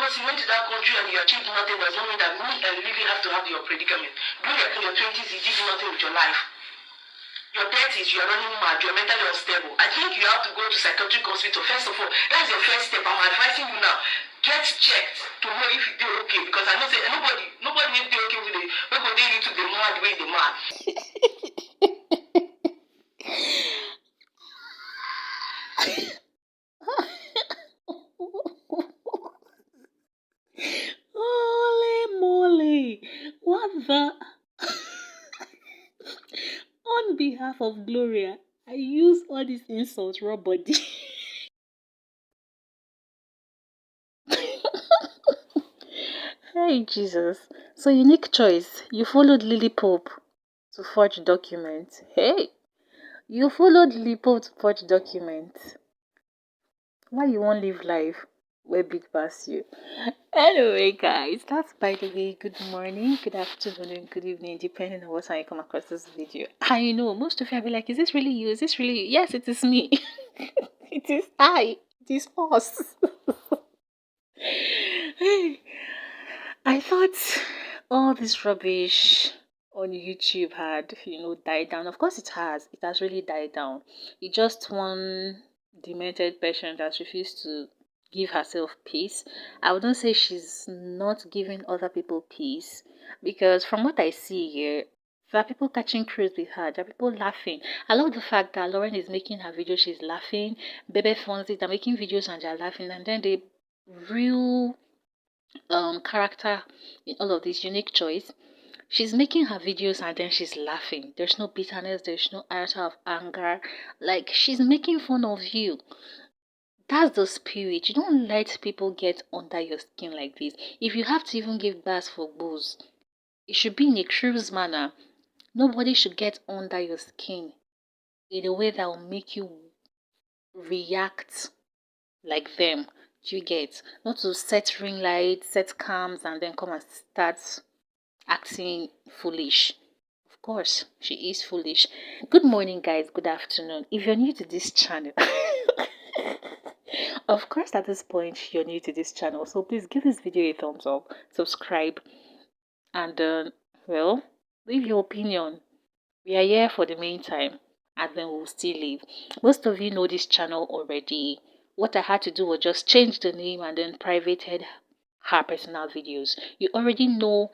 because you went to that country and you achieved nothing does not mean that me and Lily have to have your predicament. Gloria, in your 20s, you did nothing with your life. Your 30s, you are running mad, you are mentally unstable. I think you have to go to psychiatric hospital. First of all, that's your first step. I'm advising you now. Get checked to know if you do okay. Because I know say nobody will do okay with it. When go dey into the mad way the mad. Holy moly! What the? On behalf of Gloria, I use all these insults, raw body. Hey Jesus. So unique choice. You followed Lily Pope to forge documents. Hey, you followed Lily Pope to forge documents. Why you won't live life where big pass you? Anyway, guys, that's by the way. Good morning, good afternoon, and good evening, depending on what time you come across this video. I know most of you will be like, "Is this really you? Is this really you?" Yes, it is me. It is I. It is us. I thought all this rubbish on YouTube had, died down. Of course, it has. It has really died down. It's just one demented person that refused to give herself peace. I wouldn't say she's not giving other people peace, because from what I see here, there are people catching cruise with her. There are people laughing. I love the fact that Lauren is making her videos. She's laughing. Bebe Fonzie, they're making videos and they're laughing. And then the real character in all of this, unique choice, she's making her videos and then she's laughing. There's no bitterness. There's no iota of anger. Like, she's making fun of you. That's the spirit. You don't let people get under your skin like this. If you have to even give birth for booze, it should be in a cruise manner. Nobody should get under your skin in a way that will make you react like them. Do you get? Not to set ring lights, set cams, and then come and start acting foolish. Of course, she is foolish. Good morning, guys. Good afternoon. If you're new to this channel, of course, at this point, you're new to this channel. So please give this video a thumbs up, subscribe, and well, leave your opinion. We are here for the meantime, and then we'll still leave. Most of you know this channel already. What I had to do was just change the name and then privated her personal videos. You already know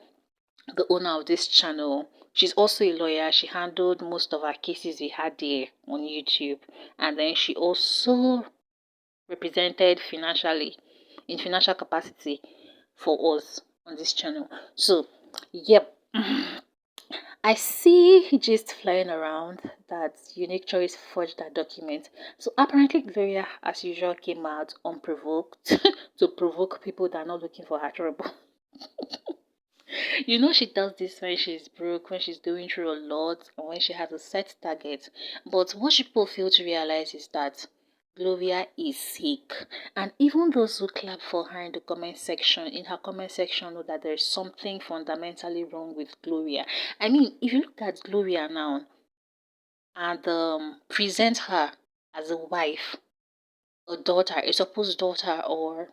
the owner of this channel. She's also a lawyer. She handled most of our cases we had there on YouTube, and then she also represented financially, in financial capacity, for us on this channel. So yep. I see gist flying around that Unique Choice forged that document. So apparently Gloria, as usual, came out unprovoked to provoke people that are not looking for her trouble. You know, she does this when she's broke, when she's going through a lot, and when she has a set target. But what people fail to realize is that Glowria is sick. And even those who clap for her in the comment section, in her comment section, know that there's something fundamentally wrong with Glowria. I mean, if you look at Glowria now and present her as a wife, a daughter, a supposed daughter, or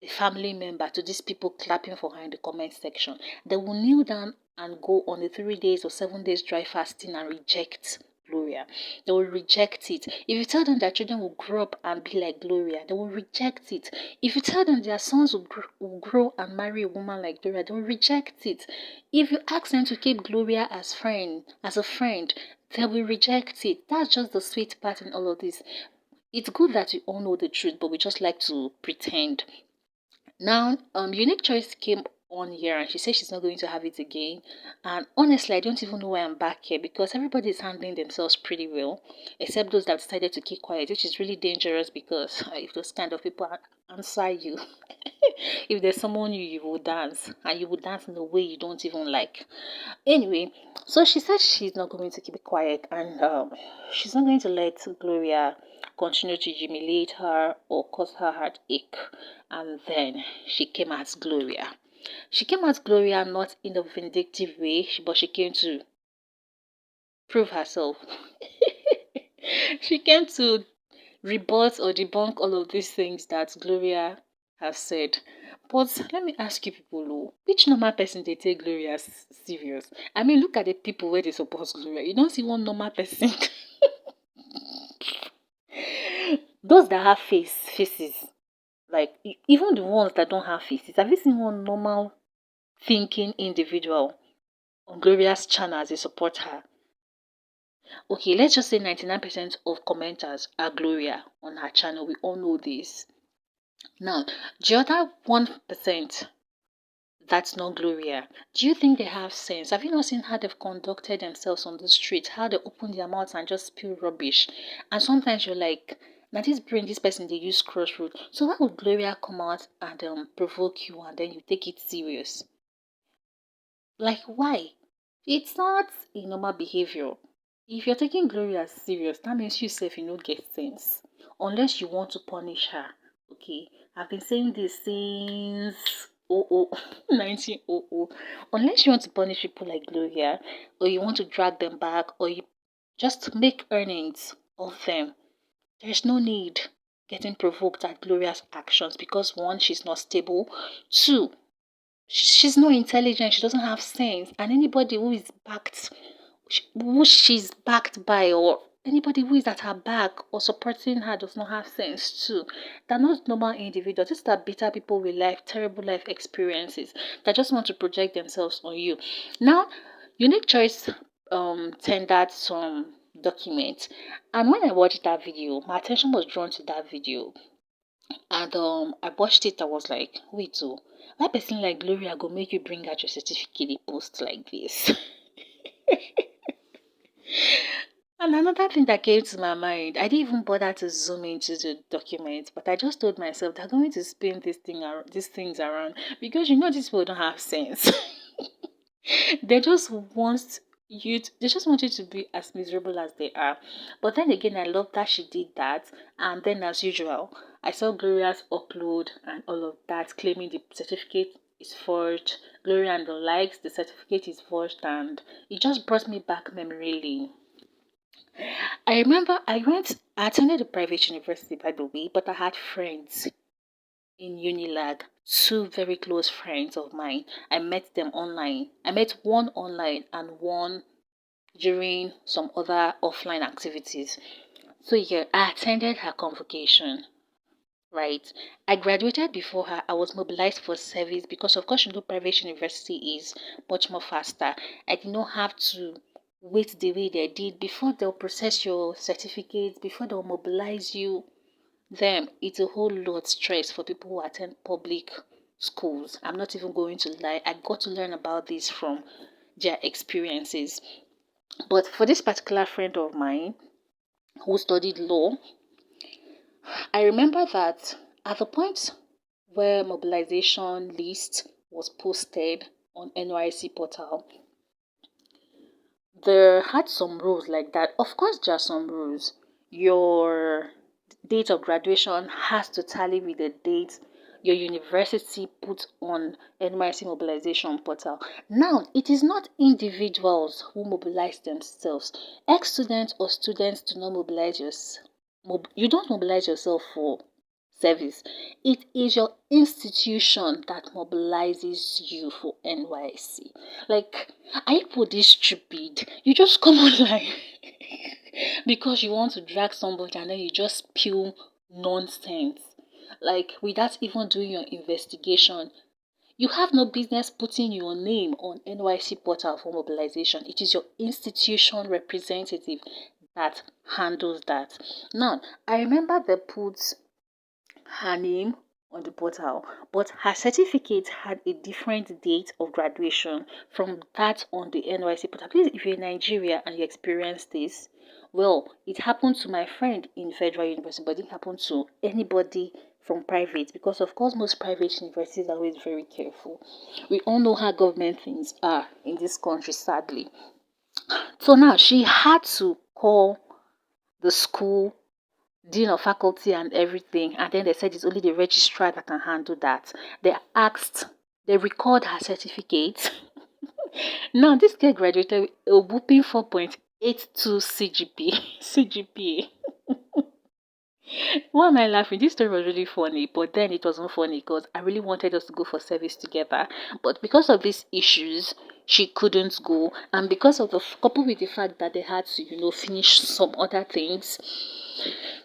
a family member to these people clapping for her in the comment section, they will kneel down and go on a 3 days or 7 days dry fasting and reject Gloria. They will reject it. If you tell them their children will grow up and be like Gloria, they will reject it. If you tell them their sons will grow and marry a woman like Gloria, they will reject it. If you ask them to keep Gloria as a friend, they will reject it. That's just the sweet part in all of this. It's good that we all know the truth, but we just like to pretend. Now, Unique Choice came on here and she said she's not going to have it again. And honestly, I don't even know why I'm back here, because everybody is handling themselves pretty well, except those that decided to keep quiet, which is really dangerous, because if those kind of people answer you, if there's someone you will dance, and you will dance in a way you don't even like. Anyway, so she said she's not going to keep it quiet, and she's not going to let Gloria continue to humiliate her or cause her heartache. And then she came at Gloria. She came at Gloria not in a vindictive way, but she came to prove herself. She came to rebut or debunk all of these things that Gloria has said. But let me ask you people, oh, which normal person they take Gloria serious? I mean, look at the people where they support Gloria. You don't see one normal person. Those that have faces, like even the ones that don't have faces. Have you seen one normal thinking individual on Gloria's channel as they support her? Okay, let's just say 99% of commenters are Gloria on her channel. We all know this. Now, the other 1% that's not Gloria. Do you think they have sense? Have you not seen how they've conducted themselves on the street? How they open their mouths and just spew rubbish? And sometimes you're like, now this brain, this person, they use crossroad. So why would Gloria come out and provoke you and then you take it serious? Like, why? It's not a normal behavior. If you're taking Gloria serious, that means you self you don't get sense. Unless you want to punish her. Okay? I've been saying this since 1900. Unless you want to punish people like Gloria, or you want to drag them back, or you just make earnings of them, there's no need getting provoked at Gloria's actions because one, she's not stable. Two, she's not intelligent, she doesn't have sense, and anybody who is backed, who she's backed by, or anybody who is at her back or supporting her does not have sense too. They're not normal individuals. These are bitter people with terrible life experiences that just want to project themselves on you. Now, Unique Choice tendered some documents, and when I watched that video, my attention was drawn to that video. And I watched it, I was like, wait, so why person like Gloria go make you bring out your certificate they post like this? And another thing that came to my mind, I didn't even bother to zoom into the document, but I just told myself they're going to spin these things around because these people don't have sense. They just want they just want you to be as miserable as they are. But then again, I love that she did that. And then as usual, I saw Gloria's upload and all of that, claiming the certificate is forged. Gloria and the likes, the certificate is forged, and it just brought me back memory lane. I remember I attended a private university, by the way, but I had friends in Unilag, two very close friends of mine. I met them online. I met one online and one during some other offline activities. So yeah, I attended her convocation. Right. I graduated before her. I was mobilized for service because of course private university is much more faster. I did not have to wait the way they did before they'll process your certificates, before they'll mobilize you. Them, it's a whole lot stress for people who attend public schools. I'm not even going to lie. I got to learn about this from their experiences. But for this particular friend of mine who studied law, I remember that at the point where mobilization list was posted on NYC portal, there had some rules like that. Of course, there are some rules. Your date of graduation has to tally with the date your university put on NYC mobilization portal. Now, it is not individuals who mobilize themselves. Ex-students or students do not mobilize yourself. You don't mobilize yourself for service. It is your institution that mobilizes you for NYC. Like, are you this stupid? You just come online because you want to drag somebody and then you just spew nonsense. Like, without even doing your investigation. You have no business putting your name on NYC portal for mobilization. It is your institution representative that handles that. Now, I remember they put her name on the portal, but her certificate had a different date of graduation from that on the NYC portal. Please, if you're in Nigeria and you experience this, well, it happened to my friend in Federal University, but it didn't happen to anybody from private because, of course, most private universities are always very careful. We all know how government things are in this country, sadly. So now she had to call the school dean of faculty and everything, and then they said it's only the registrar that can handle that. They record her certificate. Now this girl graduated with a whooping 4.82 CGPA. Why am I laughing? This story was really funny, but then it wasn't funny because I really wanted us to go for service together. But because of these issues, she couldn't go, and because of the coupled with the fact that they had to, finish some other things.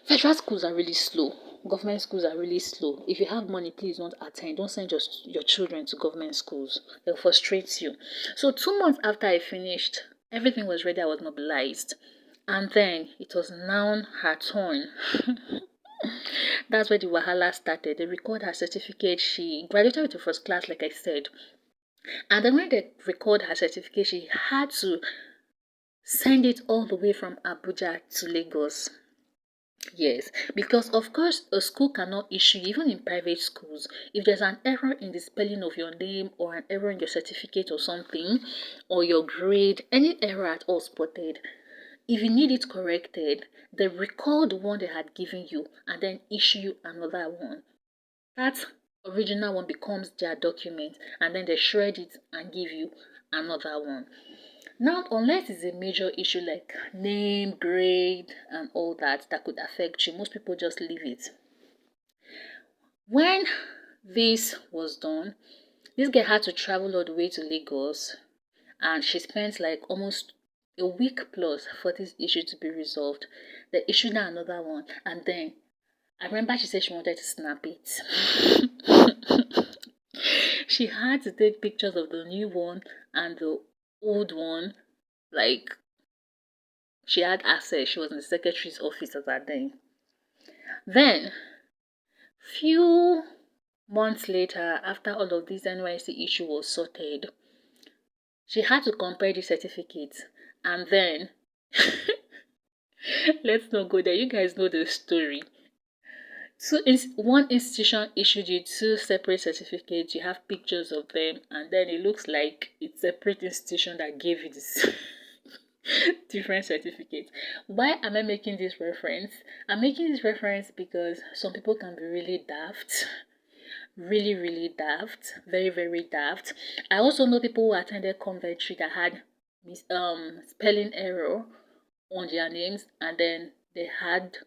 Federal schools are really slow. Government schools are really slow. If you have money, please don't attend. Don't send your children to government schools. They'll frustrate you. So 2 months after I finished, everything was ready. I was mobilized. And then it was now her turn. That's where the wahala started. They record her certificate. She graduated with the first class, like I said. And then when they record her certificate, she had to send it all the way from Abuja to Lagos. Yes, because of course a school cannot issue, even in private schools, if there's an error in the spelling of your name or an error in your certificate or something, or your grade, any error at all spotted, if you need it corrected, they record the one they had given you and then issue you another one. That original one becomes their document and then they shred it and give you another one. Now, unless it's a major issue like name, grade, and all that could affect you, most people just leave it. When this was done, this girl had to travel all the way to Lagos, and she spent like almost a week plus for this issue to be resolved. They issued her another one, and then I remember she said she wanted to snap it. She had to take pictures of the new one and the old one. Like, she had access. She was in the secretary's office at that day. Then, few months later, after all of this NYC issue was sorted, she had to compare the certificates. And then, let's not go there. You guys know the story. So one institution issued you 2 separate certificates. You have pictures of them, and then it looks like it's a separate institution that gave you this different certificates. Why am I making this reference? I'm making this reference because some people can be really daft. Really daft. Very, very daft. I also know people who attended Conventry that had spelling error on their names, and then they had,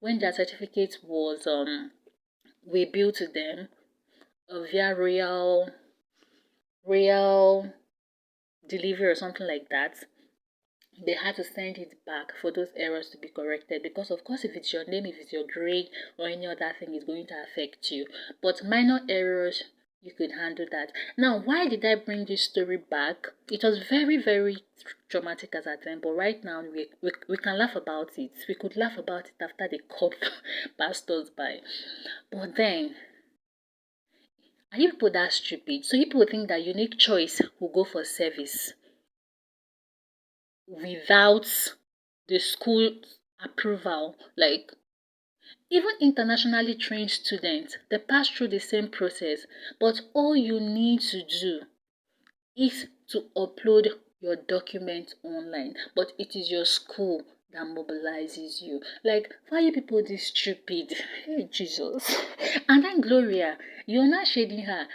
when their certificate was we billed to them via royal delivery or something like that, they had to send it back for those errors to be corrected, because of course if it's your name, if it's your grade or any other thing, it's going to affect you. But minor errors, you could handle that. Now, why did I bring this story back? It was very, very traumatic as a time, but right now we can laugh about it. We could laugh about it after the cop passed us by. But then, are you people that stupid? So you people think that Unique Choice will go for service without the school approval? Like, even internationally trained students, they pass through the same process, but all you need to do is to upload your document online. But it is your school that mobilizes you. Like, why are you people this stupid? Hey, Jesus. And then Glowria, you're not shading her.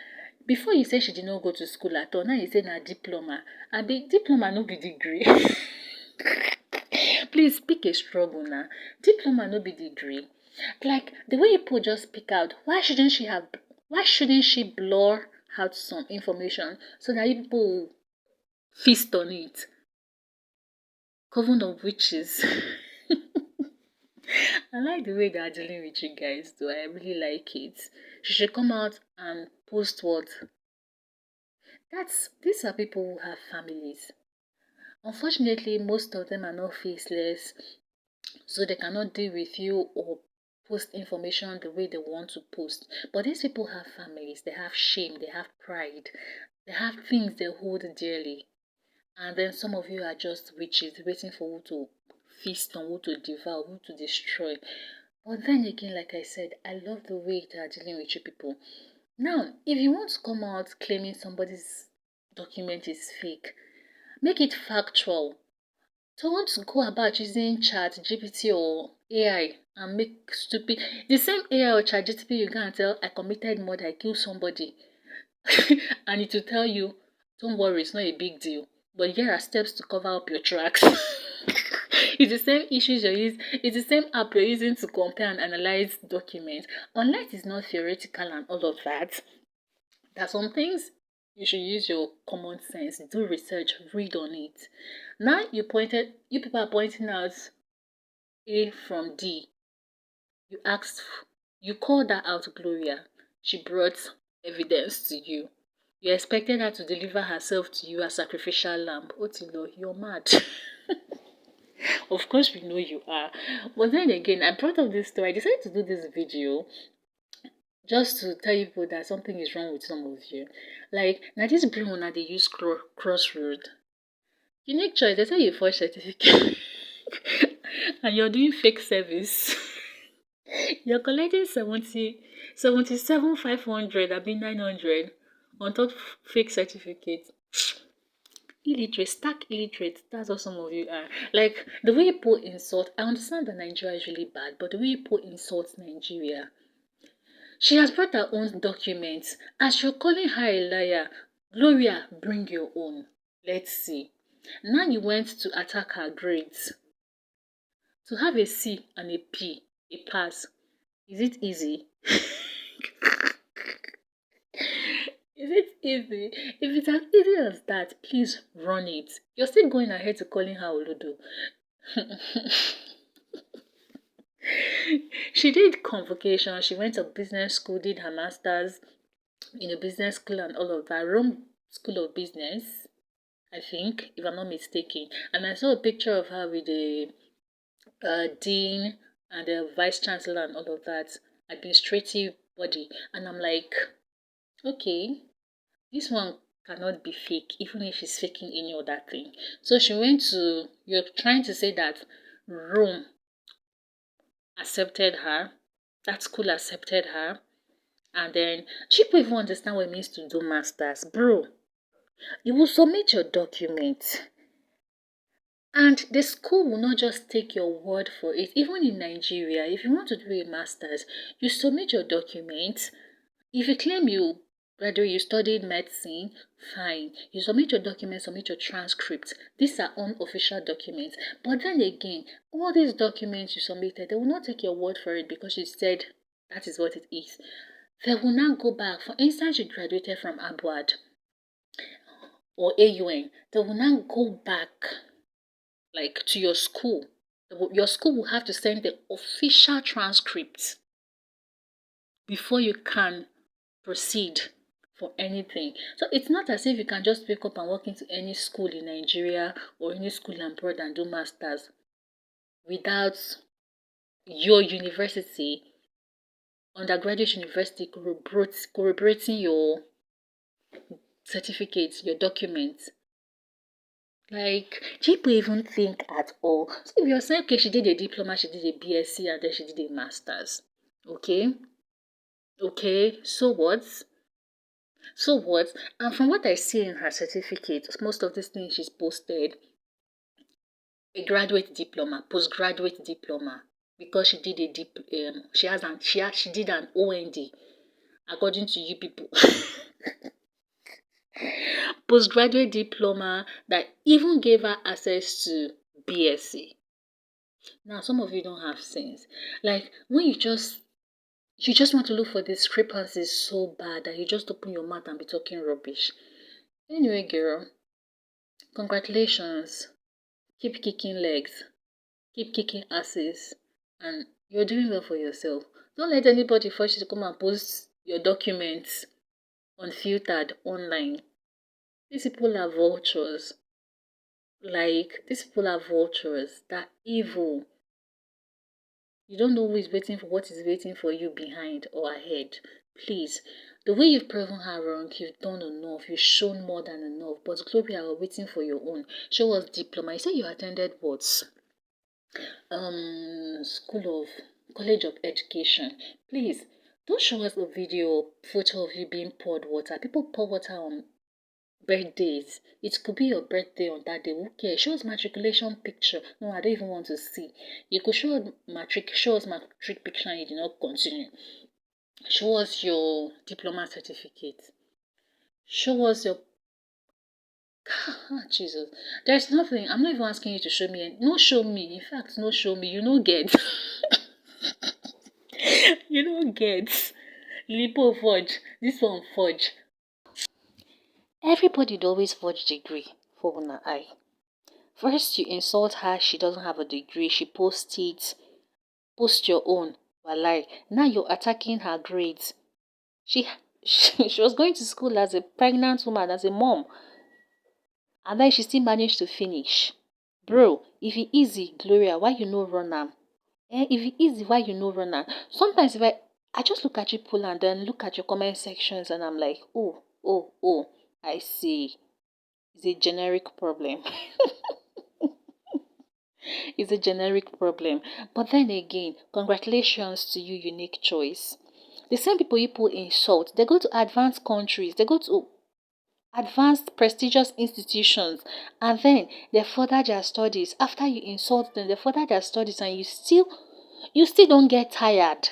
Before you say she did not go to school at all, now you say na diploma. And the diploma no be degree. Please speak a struggle now. Diploma no be degree. Like, the way people just speak out, why shouldn't she blur out some information so that you people feast on it? Coven of witches. I like the way they are dealing with you guys though. I really like it. She should come out and post what? These are people who have families. Unfortunately, most of them are not faceless, so they cannot deal with you or post information the way they want to post. But these people have families, they have shame, they have pride, they have things they hold dearly. And then some of you are just witches waiting for who to feast on, who to devour, who to destroy. But then again, like I said, I love the way they are dealing with you people. Now, if you want to come out claiming somebody's document is fake, make it factual. Don't go about using ChatGPT or AI and make stupid. The same AI or ChatGPT you can tell I committed murder, I killed somebody, and it will tell you, don't worry, it's not a big deal. But here are steps to cover up your tracks. It's the same issues you're using, it's the same app you're using to compare and analyze documents. Unless it's not theoretical and all of that, there are some things you should use your common sense, do research, read on it. Now you people are pointing out A from D. You asked, you called her out, Gloria. She brought evidence to you. You expected her to deliver herself to you as sacrificial lamb. Otilo, you're mad. Of course, we know you are. But then again, I brought up this story. I decided to do this video just to tell you people that something is wrong with some of you. Like, now this brain now they use crossroad. Unique choice, they say you forge certificate. And you're doing fake service. You're collecting 77,500, I mean 900 on top fake certificate. Illiterate, stark illiterate, that's what some of you are. Like, the way people insult, I understand that Nigeria is really bad, but the way people insult Nigeria. She has brought her own documents. As you're calling her a liar, Gloria, bring your own. Let's see. Now you went to attack her grades. To have a C and a P, a pass, is it easy? Is it easy? If it's as easy as that, please run it. You're still going ahead to calling her Olodo. She did convocation. She went to business school, did her master's in a business school and all of that. Rome School of Business, I think, if I'm not mistaken. And I saw a picture of her with the dean and the vice chancellor and all of that, administrative body. And I'm like, okay, this one cannot be fake, even if she's faking any other thing. So she went to, you're trying to say that Rome accepted her, that school accepted her, and then she people even understand what it means to do masters. Bro, you will submit your documents, and the school will not just take your word for it. Even in Nigeria, if you want to do a master's, you submit your documents. If you claim you graduate, you studied medicine, fine. You submit your documents, submit your transcripts. These are unofficial documents. But then again, all these documents you submitted, they will not take your word for it because you said that is what it is. They will now go back. For instance, you graduated from Abuad or AUN. They will now go back like to your school. Your school will have to send the official transcripts before you can proceed for anything. So it's not as if you can just wake up and walk into any school in Nigeria or any school abroad and do masters without your university, undergraduate university, corroborating your certificates, your documents. Like, do people even think at all? So if you're saying, okay, she did a diploma, she did a BSc, and then she did a master's, okay? Okay, so what? So what? And from what I see in her certificate, most of these things she's posted, a graduate diploma, postgraduate diploma, because she did a she did an OND, according to you people. Postgraduate diploma that even gave her access to BSc. Now, some of you don't have sense. Like, when you just want to look for discrepancies so bad that you just open your mouth and be talking rubbish. Anyway, girl, congratulations. Keep kicking legs. Keep kicking asses. And you're doing well for yourself. Don't let anybody force you to come and post your documents unfiltered online. These people are vultures. Like, these people are vultures. They're evil. You don't know who is waiting for what is waiting for you behind or ahead. Please, the way you've proven her wrong, you've done enough. You've shown more than enough. But Gloria, we're waiting for your own. Show us diploma. You say you attended what? School of College of Education. Please, don't show us a video, photo of you being poured water. People pour water on birthdays. It could be your birthday on that day. Who cares? Show us matriculation picture. No, I don't even want to see. You could show us matric picture and you did not continue. Show us your diploma certificate. Show us your Jesus. There's nothing. I'm not even asking you to show me. No show me. In fact, no show me. You know get. You know get. Lipo forge. This one forge. Everybody dey always forge degree for una eye. First you insult her, she doesn't have a degree, she posts it, post your own. Walai. Now you're attacking her grades. She, she was going to school as a pregnant woman, as a mom, and then she still managed to finish. Bro, if it easy, Gloria, why you no run am? If it easy, why you no run am? Sometimes if I just look at you pull and then look at your comment sections and I'm like, oh, oh, oh, I see. It's a generic problem. It's a generic problem. But then again, congratulations to you, unique choice. The same people insult, they go to advanced countries, they go to advanced prestigious institutions, and then they further their studies. After you insult them, they further their studies and you still don't get tired.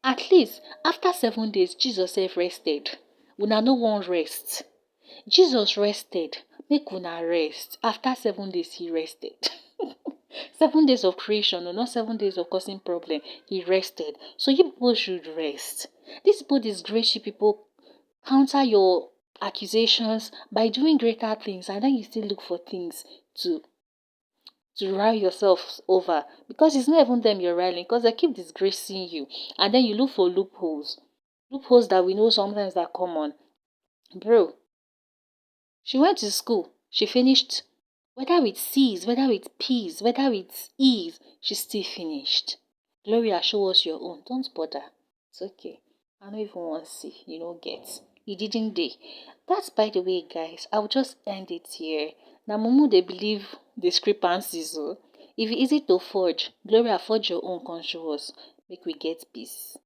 At least after 7 days, Jesus self rested. Una no one rest. Jesus rested. Make una rest. After 7 days, he rested. 7 days of creation, no, not 7 days of causing problem. He rested. So you people should rest. These people disgrace you people, counter your accusations by doing greater things, and then you still look for things to rile yourself over, because it's not even them you're riling, because they keep disgracing you, and then you look for loopholes that we know sometimes that common. Bro, she went to school, she finished, whether with C's, whether with P's, whether with E's, she still finished. Gloria, show us your own. Don't bother. It's okay. I don't even want to see. You don't get. You didn't day. That's by the way, guys. I'll just end it here. Now, Mumu, they believe discrepancies. So if it's easy to forge, Gloria, forge your own conscious. Make we get peace.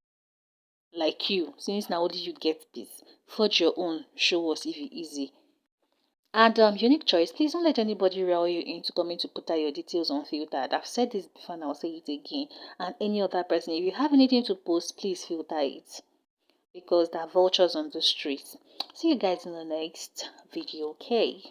Like you, since now only you get peace. Forge your own. Show us if it's easy. And unique choice, please don't let anybody reel you into coming to put out your details unfiltered. I've said this before and I'll say it again. And any other person, if you have anything to post, please filter it, because there are vultures on the streets. See you guys in the next video, okay?